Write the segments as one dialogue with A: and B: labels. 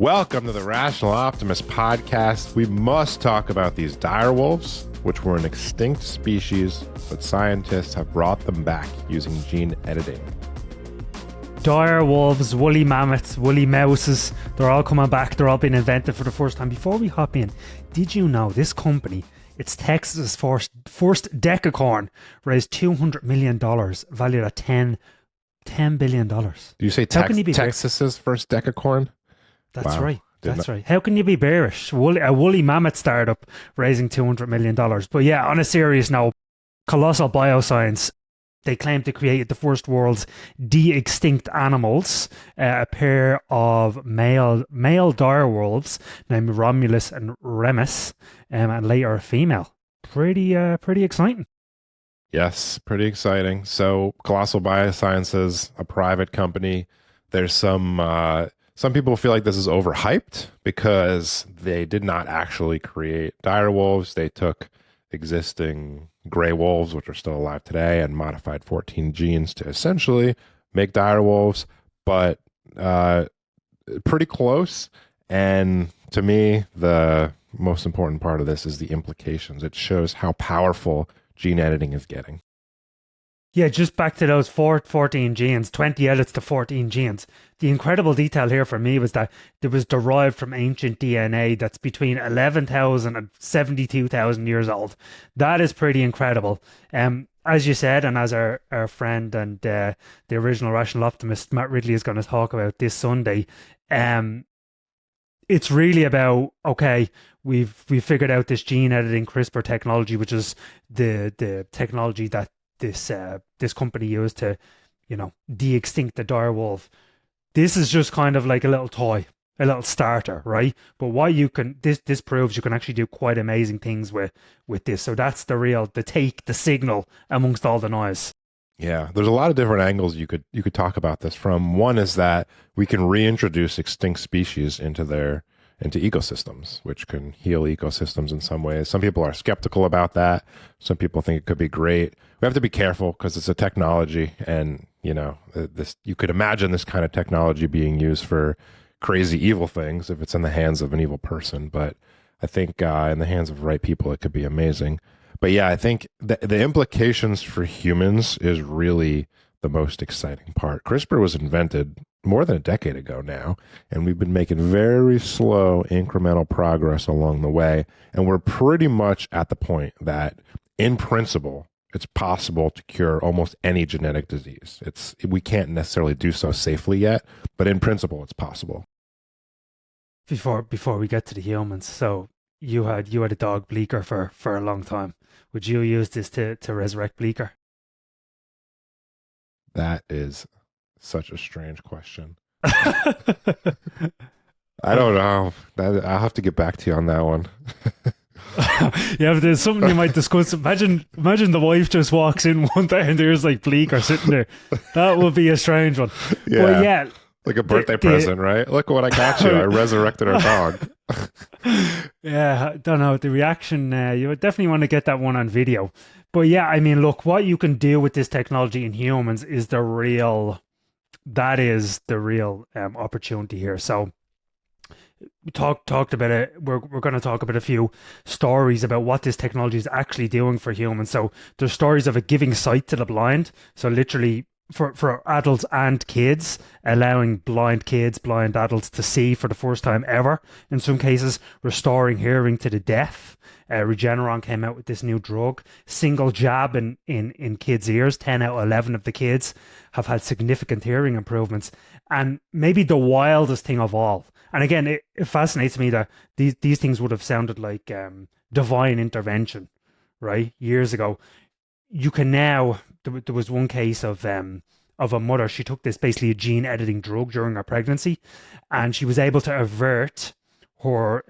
A: Welcome to the Rational Optimist podcast. We must talk about these dire wolves, which were an extinct species, but scientists have brought them back using gene editing.
B: Dire wolves, woolly mammoths, woolly mouses, they're all coming back. They're all being invented for the first time. Before we hop in, did you know this company, it's Texas' first decacorn, raised $200 million, valued at $10 billion.
A: Do you say Texas's first decacorn?
B: That's wow. Right. That's right. How can you be bearish? A woolly mammoth startup raising $200 million. But yeah, on a serious note, Colossal Bioscience, they claim to create the first world's de-extinct animals, a pair of male dire wolves named Romulus and Remus, and later a female. Pretty exciting.
A: Yes, pretty exciting. So Colossal Biosciences, a private company. There's some people feel like this is overhyped because they did not actually create dire wolves. They took existing gray wolves, which are still alive today, and modified 14 genes to essentially make dire wolves, but pretty close. And to me, the most important part of this is the implications. It shows how powerful gene editing is getting.
B: Yeah, just back to those 14 genes, 20 edits to 14 genes. The incredible detail here for me was that it was derived from ancient DNA that's between 11,000 and 72,000 years old. That is pretty incredible. As you said, and as our friend and the original Rational Optimist, Matt Ridley, is going to talk about this Sunday, it's really about, okay, we've figured out this gene editing CRISPR technology, which is the technology that this company used to, de-extinct the dire wolf. This is just kind of like a little toy, a little starter, right? But what you can, this proves you can actually do quite amazing things with this. So that's the signal amongst all the noise.
A: Yeah, there's a lot of different angles you could talk about this from. One is that we can reintroduce extinct species into ecosystems, which can heal ecosystems in some ways. Some people are skeptical about that. Some people think it could be great. We have to be careful because it's a technology, and you could imagine this kind of technology being used for crazy evil things if it's in the hands of an evil person. But I think in the hands of the right people, it could be amazing. But yeah, I think the implications for humans is really the most exciting part. CRISPR was invented more than a decade ago now, and we've been making very slow incremental progress along the way. And we're pretty much at the point that, in principle, it's possible to cure almost any genetic disease. We can't necessarily do so safely yet, but in principle, it's possible.
B: Before we get to the humans, so you had a dog Bleecker for a long time. Would you use this to resurrect Bleecker?
A: That is such a strange question. I don't know. I'll have to get back to you on that one.
B: Yeah, but there's something you might discuss. Imagine the wife just walks in one day and there's like Bleecker sitting there. That would be a strange one.
A: Yeah.
B: But yeah,
A: like a birthday present, right? Look what I got you. I resurrected our dog.
B: Yeah, I don't know. The reaction, you would definitely want to get that one on video. But yeah, I mean, look, what you can do with this technology in humans is the real opportunity here. So we talked about it. We're going to talk about a few stories about what this technology is actually doing for humans. So there's stories of it giving sight to the blind. So literally for adults and kids, allowing blind kids, blind adults to see for the first time ever. In some cases, restoring hearing to the deaf. Regeneron came out with this new drug, single jab in kids' ears. 10 out of 11 of the kids have had significant hearing improvements. And maybe the wildest thing of all, and again, it fascinates me that these things would have sounded like divine intervention, right? Years ago. You can now, there was one case of a mother. She took this, basically a gene editing drug during her pregnancy, and she was able to avert her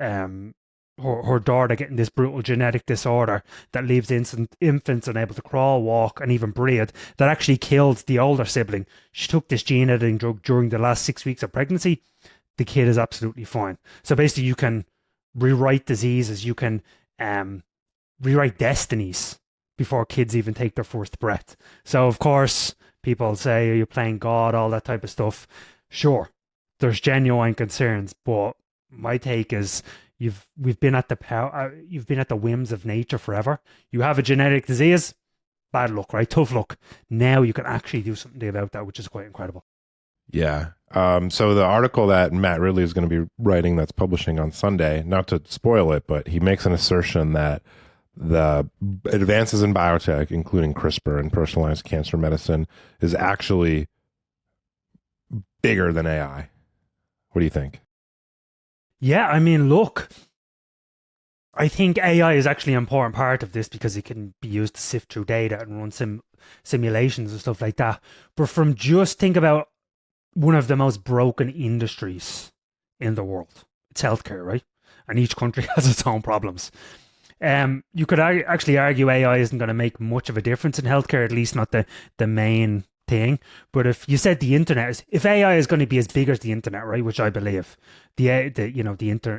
B: daughter getting this brutal genetic disorder that leaves infants unable to crawl, walk, and even breathe, that actually killed the older sibling. She took this gene editing drug during the last 6 weeks of pregnancy. The kid is absolutely fine. So basically you can rewrite diseases, you can rewrite destinies before kids even take their first breath. So of course, people say, are you playing God, all that type of stuff. Sure, there's genuine concerns, but my take is we've been at the power, you've been at the whims of nature forever. You have a genetic disease, bad luck, right? Tough luck. Now you can actually do something about that, which is quite incredible.
A: Yeah. So the article that Matt Ridley is going to be writing that's publishing on Sunday, not to spoil it, but he makes an assertion that the advances in biotech, including CRISPR and personalized cancer medicine, is actually bigger than AI. What do you think?
B: Yeah, I mean, look, I think AI is actually an important part of this because it can be used to sift through data and run simulations and stuff like that. But from just think about one of the most broken industries in the world, it's healthcare, right? And each country has its own problems. You could actually argue AI isn't going to make much of a difference in healthcare, at least not the main thing. But if you said the internet, if AI is going to be as big as the internet, right, which I believe, the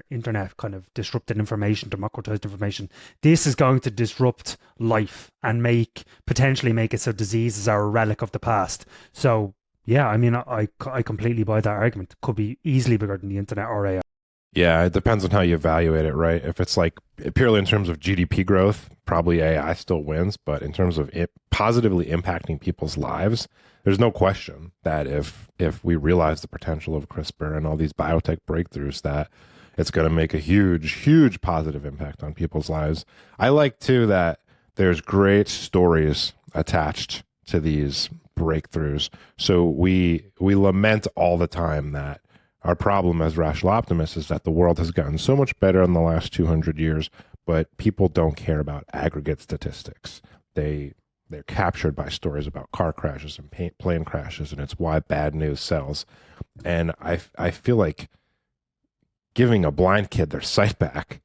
B: internet kind of disrupted information, democratized information, this is going to disrupt life and potentially make it so diseases are a relic of the past. So yeah, I mean, I completely buy that argument. It could be easily bigger than the internet or AI.
A: Yeah, it depends on how you evaluate it, right? If it's like purely in terms of GDP growth, probably AI still wins. But in terms of it positively impacting people's lives, there's no question that if we realize the potential of CRISPR and all these biotech breakthroughs, that it's going to make a huge, huge positive impact on people's lives. I like too that there's great stories attached to these breakthroughs. So we lament all the time that our problem as rational optimists is that the world has gotten so much better in the last 200 years, but people don't care about aggregate statistics. They're captured by stories about car crashes and plane crashes, and it's why bad news sells. And I feel like giving a blind kid their sight back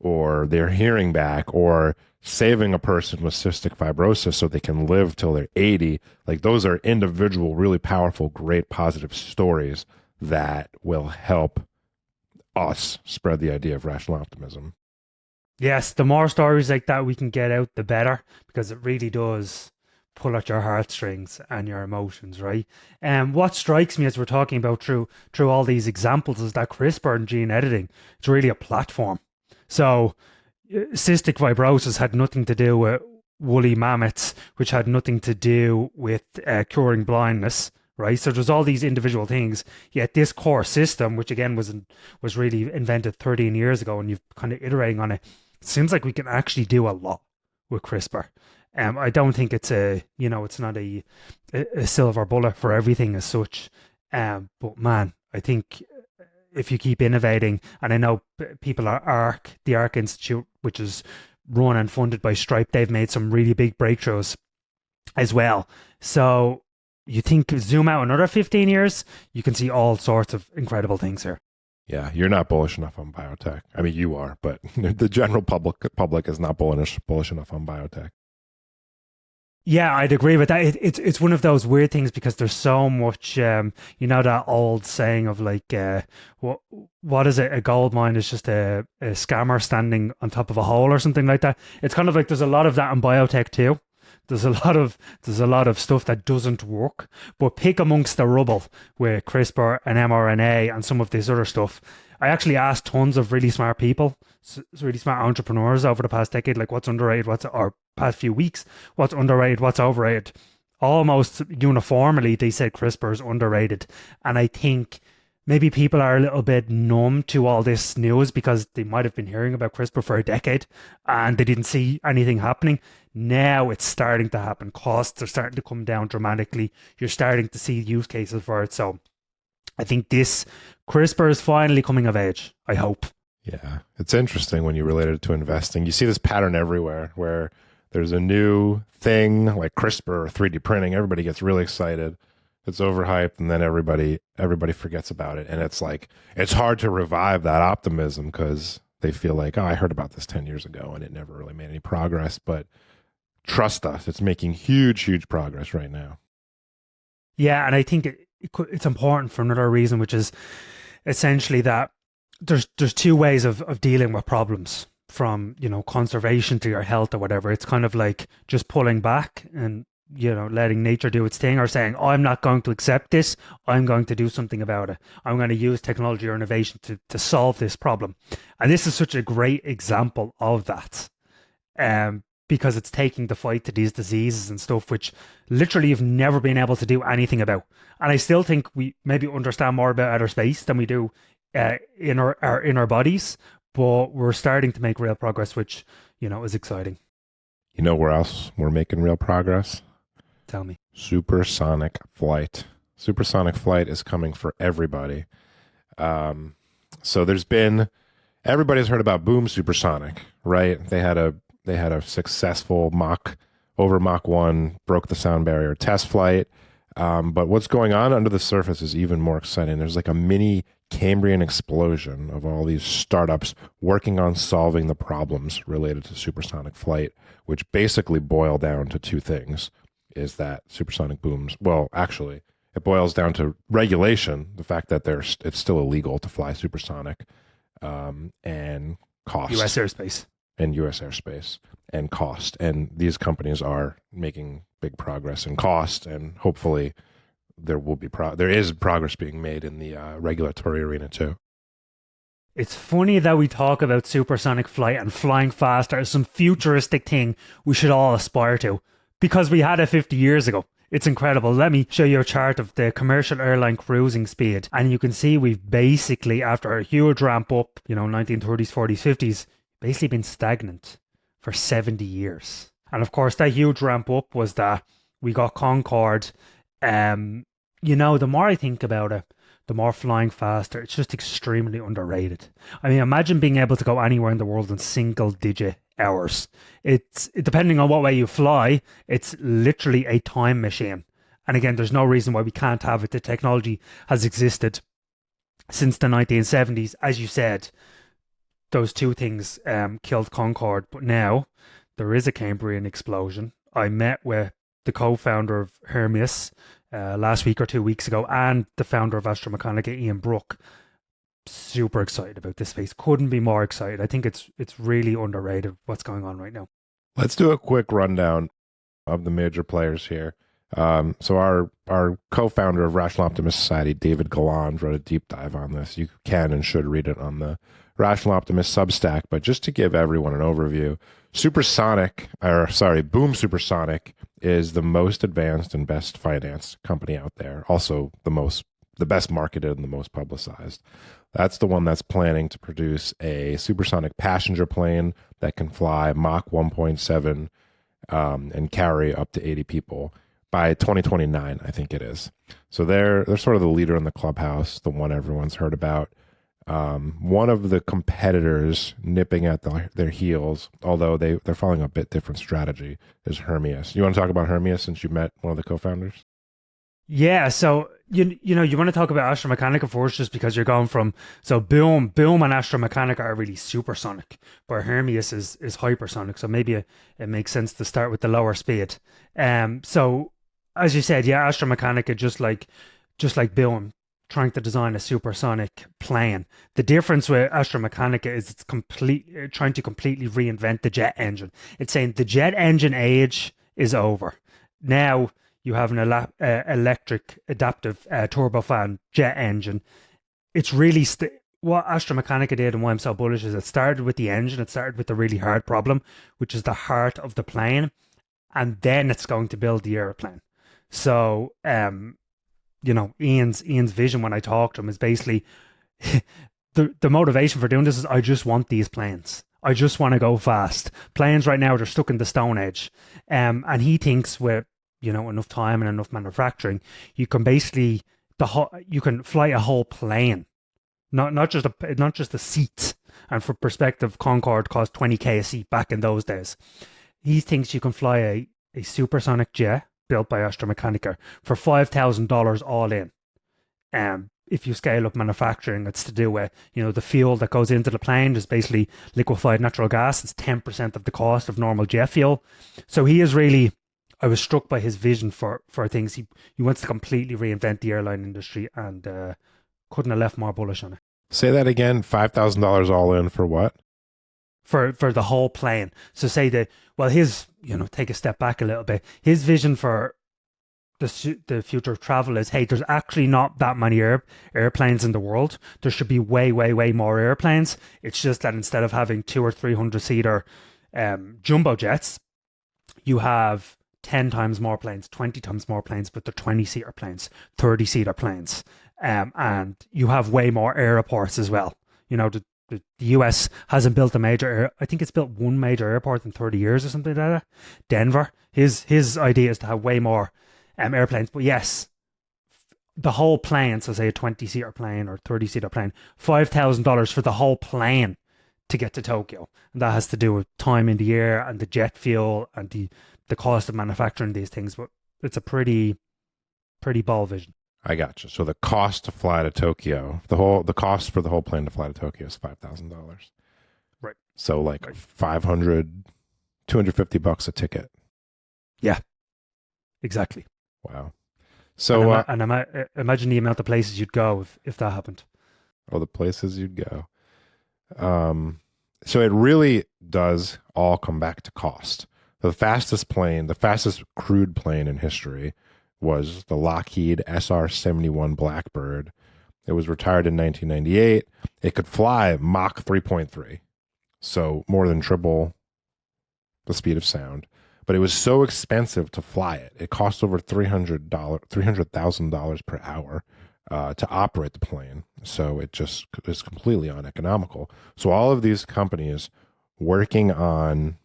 A: or their hearing back or saving a person with cystic fibrosis so they can live till they're 80, like those are individual, really powerful, great, positive stories that will help us spread the idea of rational optimism.
B: Yes, the more stories like that we can get out, the better, because it really does pull at your heartstrings and your emotions, right? And what strikes me as we're talking about through all these examples is that CRISPR and gene editing, it's really a platform. So cystic fibrosis had nothing to do with woolly mammoths, which had nothing to do with curing blindness. Right, so there's all these individual things. Yet this core system, which again was really invented 13 years ago, and you've kind of iterating on it, seems like we can actually do a lot with CRISPR. I don't think it's it's not a silver bullet for everything as such. But man, I think if you keep innovating, and I know people are the Arc Institute, which is run and funded by Stripe, they've made some really big breakthroughs as well. So you think zoom out another 15 years, you can see all sorts of incredible things here.
A: Yeah, you're not bullish enough on biotech. I mean, you are, but the general public is not bullish enough on biotech.
B: Yeah, I'd agree with that. It's one of those weird things because there's so much, that old saying of like, what is it? A gold mine is just a scammer standing on top of a hole or something like that. It's kind of like there's a lot of that in biotech too. There's a lot of stuff that doesn't work, but pick amongst the rubble with CRISPR and mRNA and some of this other stuff. I actually asked tons of really smart people, really smart entrepreneurs over the past decade, like what's underrated, or past few weeks, what's underrated, what's overrated. Almost uniformly, they said CRISPR is underrated. And I think maybe people are a little bit numb to all this news because they might have been hearing about CRISPR for a decade and they didn't see anything happening. Now it's starting to happen. Costs are starting to come down dramatically. You're starting to see use cases for it. So I think this CRISPR is finally coming of age, I hope.
A: Yeah, it's interesting when you relate it to investing. You see this pattern everywhere where there's a new thing like CRISPR or 3D printing. Everybody gets really excited. It's overhyped, and then everybody forgets about it. And it's like, it's hard to revive that optimism because they feel like, oh, I heard about this 10 years ago and it never really made any progress. But trust us, it's making huge, huge progress right now.
B: Yeah, and I think it's important for another reason, which is essentially that there's two ways of dealing with problems, from conservation to your health or whatever. It's kind of like just pulling back and letting nature do its thing, or saying, I'm not going to accept this, I'm going to do something about it. I'm going to use technology or innovation to solve this problem. And this is such a great example of that. Because it's taking the fight to these diseases and stuff, which literally you've never been able to do anything about. And I still think we maybe understand more about outer space than we do in our bodies, but we're starting to make real progress, which, is exciting.
A: You know where else we're making real progress?
B: Tell me.
A: Supersonic flight. Supersonic flight is coming for everybody. So everybody's heard about Boom Supersonic, right? They had a successful Mach 1, broke the sound barrier test flight. But what's going on under the surface is even more exciting. There's like a mini Cambrian explosion of all these startups working on solving the problems related to supersonic flight, which basically boil down to two things. Is that supersonic booms? Well, actually, it boils down to regulation, the fact that it's still illegal to fly supersonic, and cost.
B: U.S. airspace.
A: And U.S. airspace and cost. And these companies are making big progress in cost, and hopefully there is progress being made in the regulatory arena too.
B: It's funny that we talk about supersonic flight and flying faster as some futuristic thing we should all aspire to, because we had it 50 years ago. It's incredible. Let me show you a chart of the commercial airline cruising speed. And you can see we've basically, after a huge ramp up, 1930s, 40s, 50s, basically been stagnant for 70 years. And of course, that huge ramp up was that we got Concorde. The more I think about it, the more flying faster. It's just extremely underrated. I mean, imagine being able to go anywhere in the world in single-digit hours. It's depending on what way you fly, it's literally a time machine. And again, there's no reason why we can't have it. The technology has existed since the 1970s. As you said, those two things killed Concorde, but now there is a Cambrian explosion. I met with the co-founder of Hermes last week or 2 weeks ago, and the founder of Astromechanica, Ian Brook. Super excited about this space. Couldn't be more excited. I think it's really underrated what's going on right now.
A: Let's do a quick rundown of the major players here. So our co-founder of Rational Optimist Society, David Galland, wrote a deep dive on this. You can and should read it on the Rational Optimist Substack. But just to give everyone an overview, Boom Supersonic is the most advanced and best financed company out there. Also the best marketed and the most publicized. That's the one that's planning to produce a supersonic passenger plane that can fly Mach 1.7 and carry up to 80 people by 2029, I think it is. So they're sort of the leader in the clubhouse, the one everyone's heard about. One of the competitors nipping at their heels, although they're following a bit different strategy, is Hermes. You want to talk about Hermes since you met one of the co-founders?
B: Yeah, so you want to talk about Astromechanica first, just because you're going from Boom and Astromechanica are really supersonic, but Hermes is hypersonic. So maybe it makes sense to start with the lower speed. So as you said, yeah, Astromechanica just like Boom, trying to design a supersonic plane. The difference with Astromechanica is it's trying to completely reinvent the jet engine. It's saying the jet engine age is over. Now you have an electric adaptive turbofan jet engine. It's really what Astromechanica did, and why I'm so bullish, is it started with the engine. It started with the really hard problem, which is the heart of the plane, and then it's going to build the airplane. So Ian's vision when I talked to him is basically the motivation for doing this is, I just want these planes. I just want to go fast. Planes right now, they're stuck in the Stone Age. And he thinks with enough time and enough manufacturing, you can basically you can fly a whole plane, not just the seats. And for perspective, Concorde cost $20,000 a seat back in those days. He thinks you can fly a supersonic jet built by Astromechanica for $5,000 all in. If you scale up manufacturing, it's to do with, the fuel that goes into the plane is basically liquefied natural gas. It's 10% of the cost of normal jet fuel. So I was struck by his vision for things. He wants to completely reinvent the airline industry, and couldn't have left more bullish on it.
A: Say that again, $5,000 all in for what?
B: For the whole plane. So say that, his take a step back a little bit. His vision for the future of travel is, hey, there's actually not that many airplanes in the world. There should be way, way, way more airplanes. It's just that instead of having 200 or 300 seater jumbo jets, you have 10 times more planes, 20 times more planes, but they're 20-seater planes, 30-seater planes. And you have way more airports as well. The US hasn't built a major I think it's built one major airport in 30 years or something like that. Denver. His idea is to have way more airplanes. But yes, the whole plane, so say a 20-seater plane or 30-seater plane, $5,000 for the whole plane to get to Tokyo. And that has to do with time in the air and the jet fuel and the cost of manufacturing these things. But it's a pretty bold vision.
A: I got you. So the cost to fly to Tokyo, the cost for the whole plane to fly to Tokyo is $5,000.
B: Right.
A: So like $500, $250 a ticket.
B: Yeah. Exactly.
A: Wow. So
B: imagine the amount of places you'd go if that happened.
A: Oh, the places you'd go. So it really does all come back to cost. The fastest crewed plane in history was the Lockheed SR-71 Blackbird. It was retired in 1998. It could fly Mach 3.3, so more than triple the speed of sound. But it was so expensive to fly it. It cost over $300,000 per hour to operate the plane. So it just is completely uneconomical. So all of these companies working on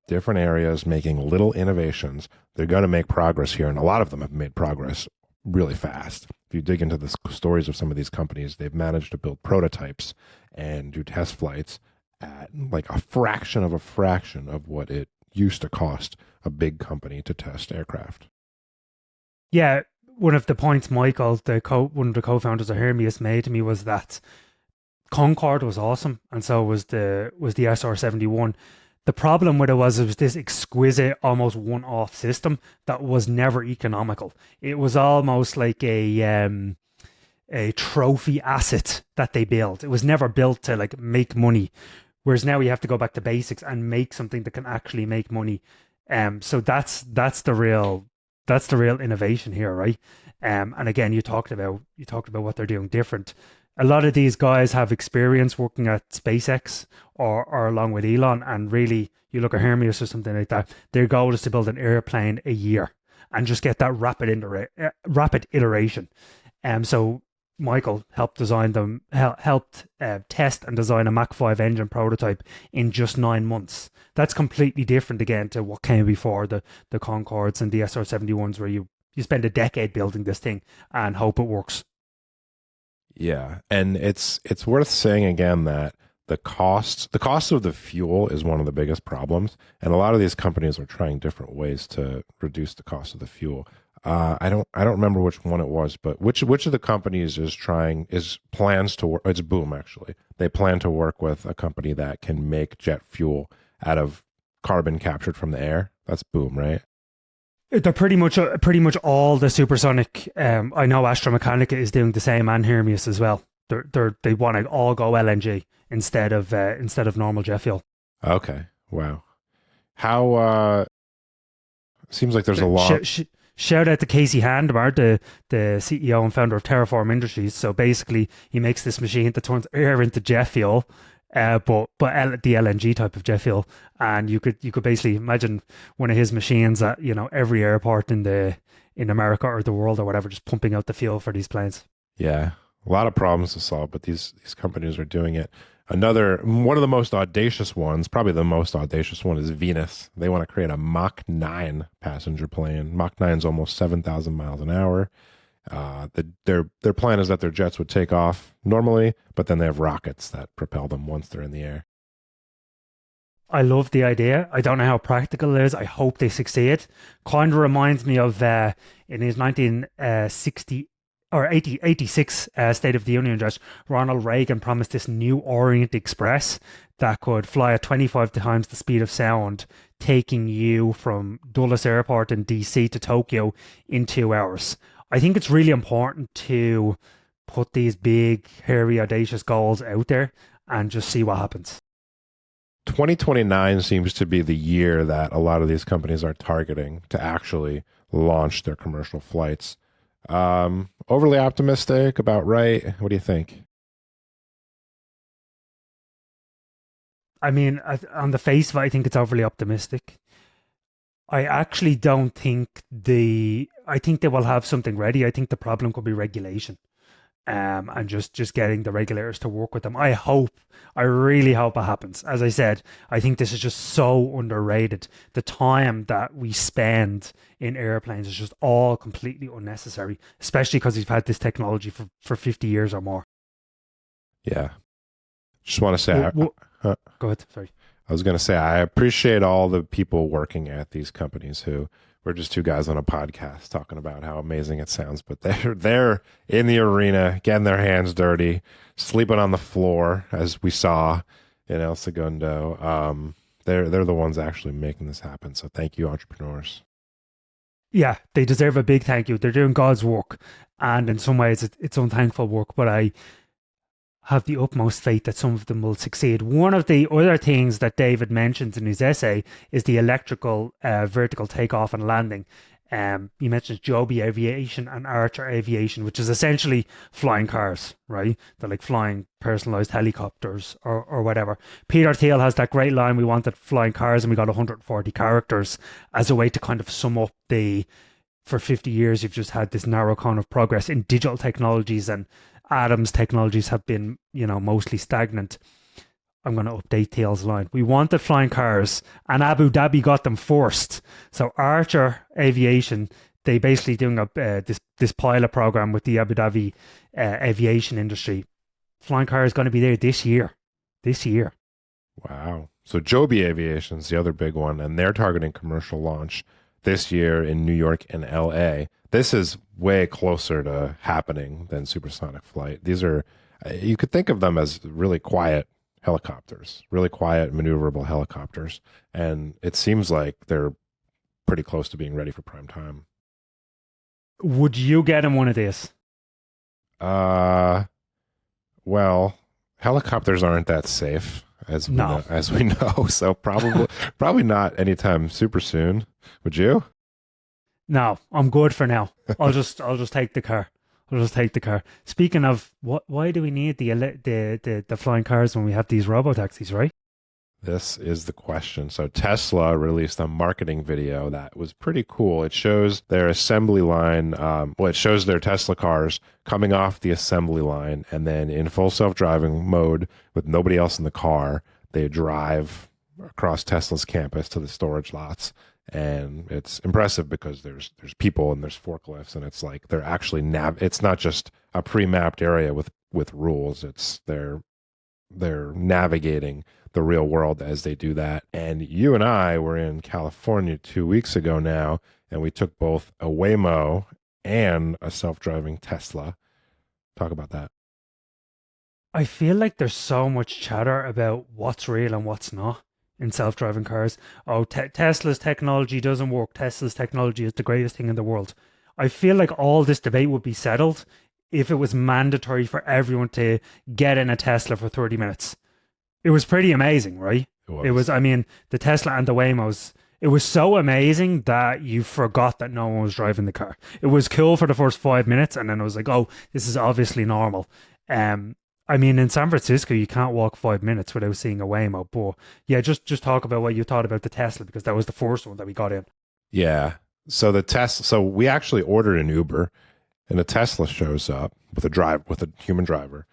A: different areas, making little innovations, they're going to make progress here. And a lot of them have made progress really fast. If you dig into the stories of some of these companies, they've managed to build prototypes and do test flights at like a fraction of what it used to cost a big company to test aircraft.
B: Yeah, one of the points Michael, one of the co-founders of Hermeus, made to me was that Concorde was awesome, and so was the SR-71. The problem with it was this exquisite, almost one-off system that was never economical. It was almost like a trophy asset that they built. It was never built to like make money. Whereas now you have to go back to basics and make something that can actually make money. So that's the real innovation here, right? And again, you talked about what they're doing different. A lot of these guys have experience working at SpaceX or along with Elon, and really, you look at Hermeus or something like that. Their goal is to build an airplane a year and just get that rapid iteration. So Michael helped test and design a Mach 5 engine prototype in just 9 months. That's completely different again to what came before the Concords and the SR-71s, where you spend a decade building this thing and hope it works.
A: Yeah, and it's worth saying again that the cost of the fuel is one of the biggest problems, and a lot of these companies are trying different ways to reduce the cost of the fuel. I don't remember which one it was, but which of the companies plans to work? It's Boom, actually. They plan to work with a company that can make jet fuel out of carbon captured from the air. That's Boom, right?
B: They're pretty much all the supersonic. I know Astromechanica is doing the same, and Hermeus as well. They want to all go LNG instead of normal jet fuel.
A: Okay, wow. How seems like there's a lot.
B: Shout out to Casey Handmar, the CEO and founder of Terraform Industries. So basically, he makes this machine that turns air into jet fuel, but the LNG type of jet fuel. And you could basically imagine one of his machines at every airport in America or the world or whatever, just pumping out the fuel for these planes.
A: Yeah, a lot of problems to solve, but these companies are doing it. One of the most audacious ones, probably the most audacious one, is Venus. They want to create a Mach 9 passenger plane. Mach 9 is almost 7,000 miles an hour. Their plan is that their jets would take off normally, but then they have rockets that propel them once they're in the air.
B: I love the idea. I don't know how practical it is. I hope they succeed. Kind of reminds me of in his 1960 or 86 State of the Union address, Ronald Reagan promised this new Orient Express that could fly at 25 times the speed of sound, taking you from Dulles Airport in DC to Tokyo in 2 hours. I think it's really important to put these big, hairy, audacious goals out there and just see what happens.
A: 2029 seems to be the year that a lot of these companies are targeting to actually launch their commercial flights. Overly optimistic, about right? What do you think?
B: I mean, on the face of it, I think it's overly optimistic. I actually don't think I think they will have something ready. I think the problem could be regulation. And just getting the regulators to work with them. I really hope it happens. As I said, I think this is just so underrated. The time that we spend in airplanes is just all completely unnecessary, especially because we've had this technology for 50 years or more.
A: Yeah. Just want to say,
B: Go ahead. Sorry.
A: I was going to say, I appreciate all the people working at these companies who we're just two guys on a podcast talking about how amazing it sounds, but they're in the arena, getting their hands dirty, sleeping on the floor, as we saw in El Segundo. They're the ones actually making this happen. So thank you, entrepreneurs.
B: Yeah, they deserve a big thank you. They're doing God's work, and in some ways, it's unthankful work. But I have the utmost faith that some of them will succeed. One of the other things that David mentions in his essay is the electrical vertical takeoff and landing. He mentions Joby Aviation and Archer Aviation, which is essentially flying cars, right? They're like flying personalized helicopters or whatever. Peter Thiel has that great line, we wanted flying cars and we got 140 characters, as a way to kind of sum up for 50 years, you've just had this narrow cone of progress in digital technologies, and Adam's technologies have been, mostly stagnant. I'm going to update Thiel's line. We wanted flying cars, and Abu Dhabi got them first. So Archer Aviation, they basically doing this pilot program with the Abu Dhabi aviation industry. Flying car is going to be there this year.
A: Wow. So Joby Aviation's the other big one, and they're targeting commercial launch this year in New York and LA. This is way closer to happening than supersonic flight. These are, you could think of them as really quiet helicopters, really quiet, maneuverable helicopters. And it seems like they're pretty close to being ready for prime time.
B: Would you get in one of these?
A: Well, helicopters aren't that safe as we know. So probably not anytime super soon. Would you?
B: No, I'm good for now. I'll just take the car. Speaking of, why do we need the flying cars when we have these robotaxis, right?
A: This is the question. So Tesla released a marketing video that was pretty cool. It shows their assembly line. It shows their Tesla cars coming off the assembly line, and then in full self-driving mode with nobody else in the car, they drive across Tesla's campus to the storage lots. And it's impressive because there's people and there's forklifts, and it's like they're actually it's not just a pre-mapped area with rules. It's they're navigating the real world as they do that. And you and I were in California 2 weeks ago now, and we took both a Waymo and a self-driving Tesla. Talk about that.
B: I feel like there's so much chatter about what's real and what's not in self-driving cars. Oh, Tesla's technology doesn't work. Tesla's technology is the greatest thing in the world. I feel like all this debate would be settled if it was mandatory for everyone to get in a Tesla for 30 minutes. It was pretty amazing, right? It was, I mean, the Tesla and the Waymos, it was so amazing that you forgot that no one was driving the car. It was cool for the first 5 minutes, and then it was like, oh, this is obviously normal. I mean, in San Francisco, you can't walk 5 minutes without seeing a Waymo. But yeah, just talk about what you thought about the Tesla, because that was the first one that we got in.
A: Yeah. So we actually ordered an Uber, and a Tesla shows up with a human driver,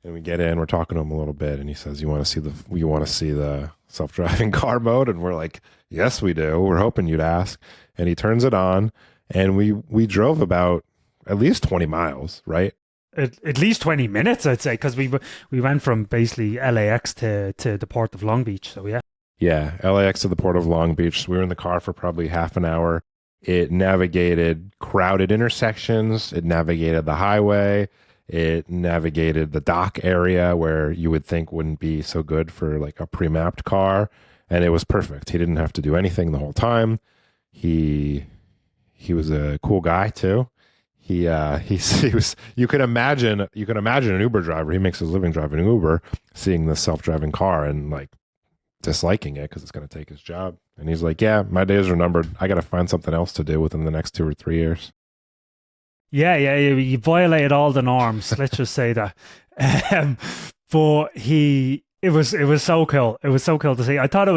A: and we get in. We're talking to him a little bit, and he says, "You want to see the self-driving car mode?" And we're like, "Yes, we do. We're hoping you'd ask." And he turns it on, and we drove about at least 20 miles, right?
B: At least 20 minutes, I'd say, because we went from basically LAX to the port of Long Beach. So yeah.
A: Yeah, LAX to the port of Long Beach. So we were in the car for probably half an hour. It navigated crowded intersections. It navigated the highway. It navigated the dock area where you would think wouldn't be so good for like a pre-mapped car. And it was perfect. He didn't have to do anything the whole time. He was a cool guy too. He was, you can imagine an Uber driver. He makes his living driving Uber, seeing this self-driving car and like disliking it because it's going to take his job. And he's like, yeah, my days are numbered. I got to find something else to do within the next 2 or 3 years.
B: Yeah, you violated all the norms. Let's just say that. But it was so cool. It was so cool to see. I thought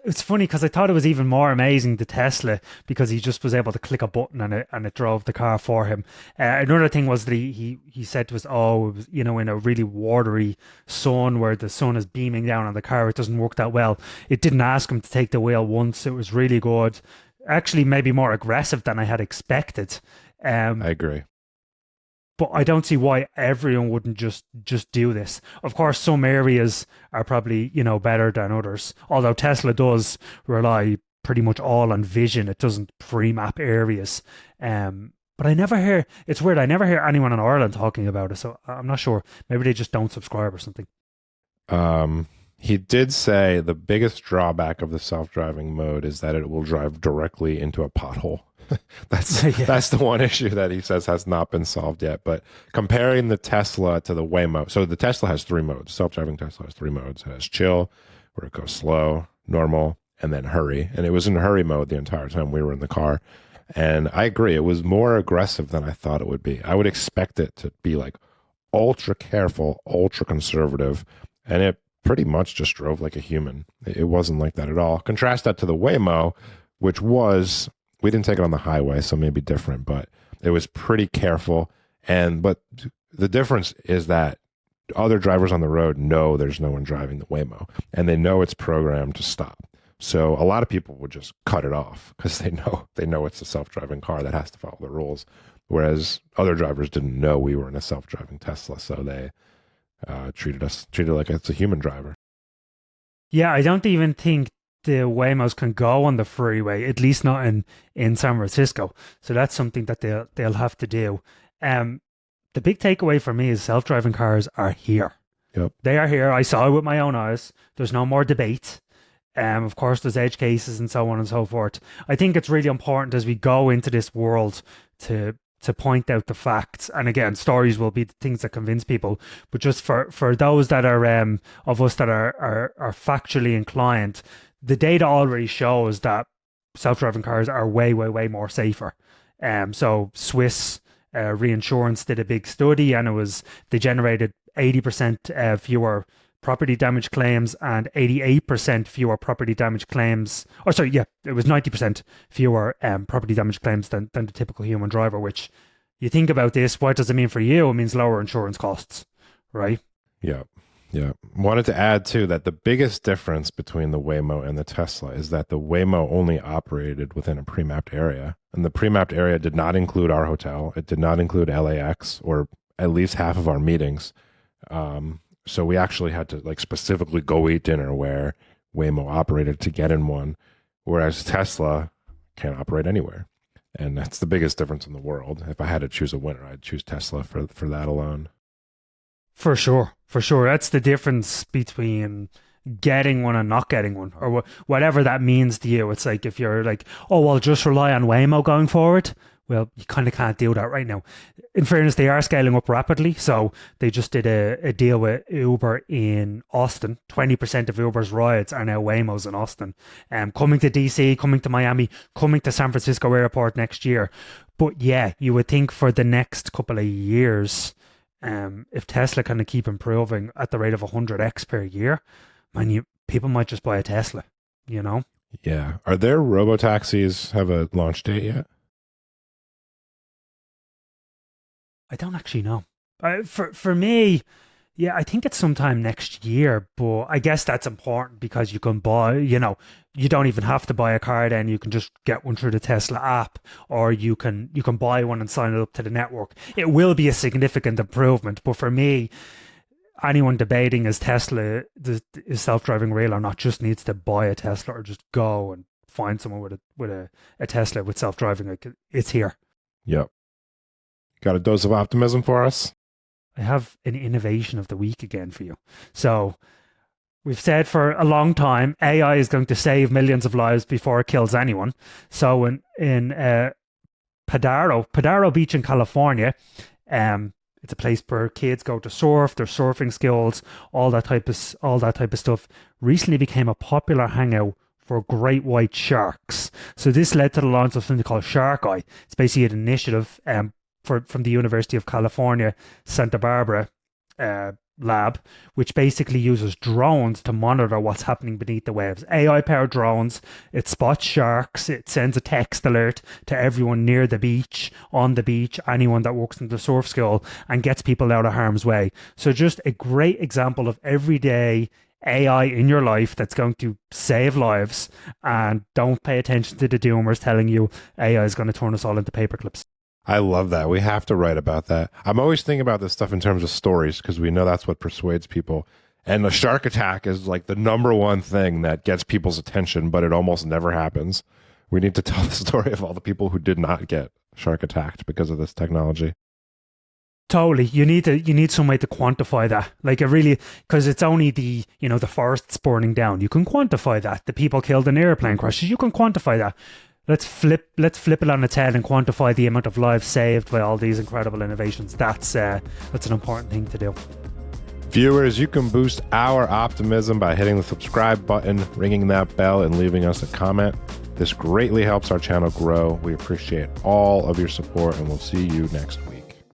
B: it's funny because I thought it was even more amazing the Tesla because he just was able to click a button and it drove the car for him. Another thing was that he said to us, oh, it was, in a really watery sun where the sun is beaming down on the car, it doesn't work that well. It didn't ask him to take the wheel once. It was really good. Actually, maybe more aggressive than I had expected.
A: I agree.
B: But I don't see why everyone wouldn't just do this. Of course, some areas are probably, better than others. Although Tesla does rely pretty much all on vision. It doesn't pre-map areas. But I never hear, it's weird, I never hear anyone in Ireland talking about it. So I'm not sure. Maybe they just don't subscribe or something.
A: He did say the biggest drawback of the self-driving mode is that it will drive directly into a pothole. That's the one issue that he says has not been solved yet. But comparing the Tesla to the Waymo, so the Tesla has 3 modes. Self-driving Tesla has 3 modes. It has chill, where it goes slow, normal, and then hurry. And it was in hurry mode the entire time we were in the car. And I agree, it was more aggressive than I thought it would be. I would expect it to be like ultra careful, ultra conservative, and it pretty much just drove like a human. It wasn't like that at all. Contrast that to the Waymo, which was, we didn't take it on the highway, so maybe different, but it was pretty careful. But the difference is that other drivers on the road know there's no one driving the Waymo, and they know it's programmed to stop. So a lot of people would just cut it off because they know it's a self-driving car that has to follow the rules. Whereas other drivers didn't know we were in a self-driving Tesla, so they treated like it's a human driver.
B: Yeah, I don't even think the Waymos can go on the freeway, at least not in San Francisco. So that's something that they'll have to do. The big takeaway for me is self-driving cars are here.
A: Yep.
B: They are here. I saw it with my own eyes. There's no more debate. Of course, there's edge cases and so on and so forth. I think it's really important as we go into this world to point out the facts. And again, stories will be the things that convince people. But just for those that are of us that are factually inclined, the data already shows that self-driving cars are way, way, way more safer. So Swiss reinsurance did a big study, and they generated 80% fewer property damage claims and 88% fewer property damage claims. Oh, sorry, yeah, it was 90% fewer property damage claims than the typical human driver, which you think about this, what does it mean for you? It means lower insurance costs, right?
A: Yeah. Yeah. Wanted to add, too, that the biggest difference between the Waymo and the Tesla is that the Waymo only operated within a pre-mapped area. And the pre-mapped area did not include our hotel. It did not include LAX or at least half of our meetings. So we actually had to specifically go eat dinner where Waymo operated to get in one, whereas Tesla can't operate anywhere. And that's the biggest difference in the world. If I had to choose a winner, I'd choose Tesla for that alone.
B: For sure. That's the difference between getting one and not getting one, or whatever that means to you. It's like if you're like, oh, well, just rely on Waymo going forward. Well, you kind of can't do that right now. In fairness, they are scaling up rapidly. So they just did a deal with Uber in Austin. 20% of Uber's rides are now Waymos in Austin. Coming to DC, coming to Miami, coming to San Francisco Airport next year. But yeah, you would think for the next couple of years, if Tesla kind of keep improving at the rate of 100x per year, people might just buy a Tesla,
A: Yeah. Are there robotaxis have a launch date yet?
B: I don't actually know. For me, yeah, I think it's sometime next year, but I guess that's important because you can buy, you don't even have to buy a car then. You can just get one through the Tesla app, or you can buy one and sign it up to the network. It will be a significant improvement, but for me, anyone debating is Tesla is self-driving real or not just needs to buy a Tesla or just go and find someone with a Tesla with self-driving. It's here.
A: Yep. Got a dose of optimism for us?
B: I have an innovation of the week again for you. So we've said for a long time, AI is going to save millions of lives before it kills anyone. So in Padaro Beach in California, It's a place where kids go to surf, their surfing skills, all that type of stuff. Recently became a popular hangout for great white sharks. So this led to the launch of something called Shark Eye. It's basically an initiative from the University of California, Santa Barbara lab, which basically uses drones to monitor what's happening beneath the waves. AI-powered drones. It spots sharks. It sends a text alert to everyone near the beach, on the beach, anyone that works in the surf school, and gets people out of harm's way. So just a great example of everyday AI in your life that's going to save lives. And don't pay attention to the doomers telling you AI is going to turn us all into paperclips.
A: I love that. We have to write about that. I'm always thinking about this stuff in terms of stories because we know that's what persuades people. And the shark attack is like the number one thing that gets people's attention, but it almost never happens. We need to tell the story of all the people who did not get shark attacked because of this technology.
B: Totally. You need some way to quantify that. Like, it really, because it's only the forests burning down. You can quantify that. The people killed in airplane crashes, you can quantify that. Let's flip it on its head and quantify the amount of lives saved by all these incredible innovations. That's an important thing to do.
A: Viewers, you can boost our optimism by hitting the subscribe button, ringing that bell, and leaving us a comment. This greatly helps our channel grow. We appreciate all of your support, and we'll see you next week.